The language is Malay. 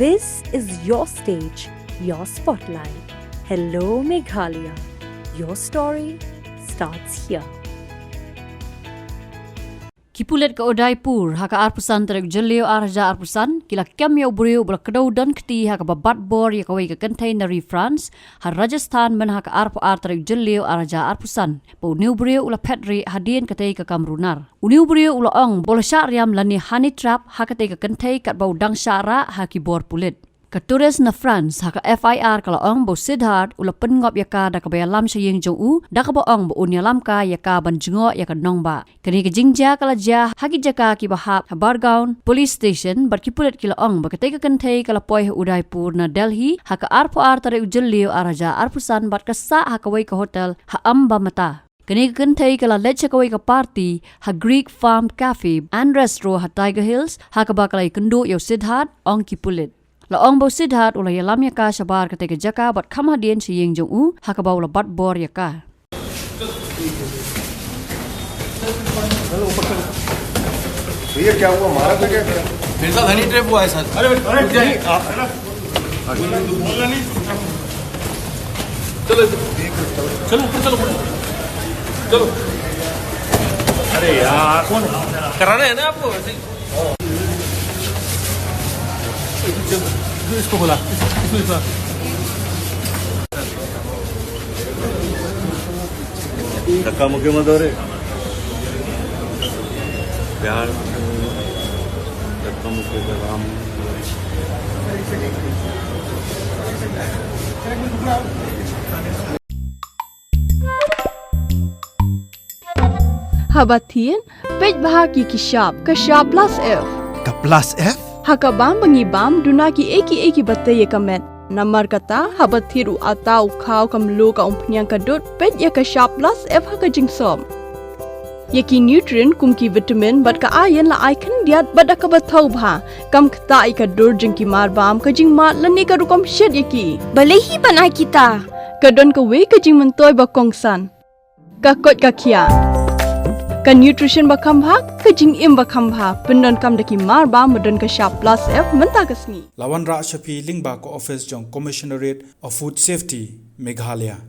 This is your stage, your spotlight. Hello, Meghalaya. Your story starts here. Kipulet ke Udaipur, haka arpusan terek jelio arja arpusan, kila kem ya ubrio bula kedau dan keti haka Batbor ya kawai ke Kynthei dari France, har Rajasthan men haka arpu terek jelio arja arpusan, po ubrio ula petri hadien ketei ke Kamrunar. Ubrio ula ong bola syariam lani Honeytrap haka tei ke Kynthei kat bau dang syara haki bor pulit. Keturis na France haka FIR kalau ong bo sidhard ula pengop yaka da kabaya lam sayeng jong da ka ong bo unya lam ka yaka ban jengo yaka nongba kini ke jingja kala ja haki jaka ki bahap Bargaon police station bar kipulet kila ong ba ketai ka Kynthei kala poi Udaipur na Delhi haka arpo tare ujellio araja arpusan bat kasa haka wai ka hotel ha amba mata kini ke Kynthei kala leche ka wai ka party ha Greek Farm Cafe and Restro ha Tiger Hills haka ba kala kendo yo sidhard ong kipulet la ong bo sidhat ula yalam yaka shabar ketika jaka bat kamhadien siyeng jong haka baula Batbor yaka ये क्या हुआ मारा तो क्या मेरे साथ honey trap हुआ है सर अरे चलो चलो चलो चलो अरे यार कौन कराना है ना आपको इसको खोला इसको धक्का मुक्के मत हो रे प्यार धक्का मुक्के का काम Habatin, pej bahagi kishab, kashab plus F. Ka plus F? Hakabam bangibam dunaki eki batay kamet. Namar kata habathiru atau kau kamlu ka umpnyang kadut pej ya kashab plus F haka jingsom. Yaki nutrient kumki vitamin bat ka ayan la icon diat bada ka bathau bha kam kata ika dur jingki marbam ka jingmat lani ka rukom shed yaki. Balehi banai kita. Kadon ka we ka jing mentoy ba kongsan. Ka kot ka kia. Ka nutrition bakam bha ka jing im bakam bha pendon kam daki mar ba modon ka sharp plus F menta kasni Lawan Rak Shafi Lingba ko office jong Commissionerate of Food Safety Meghalaya.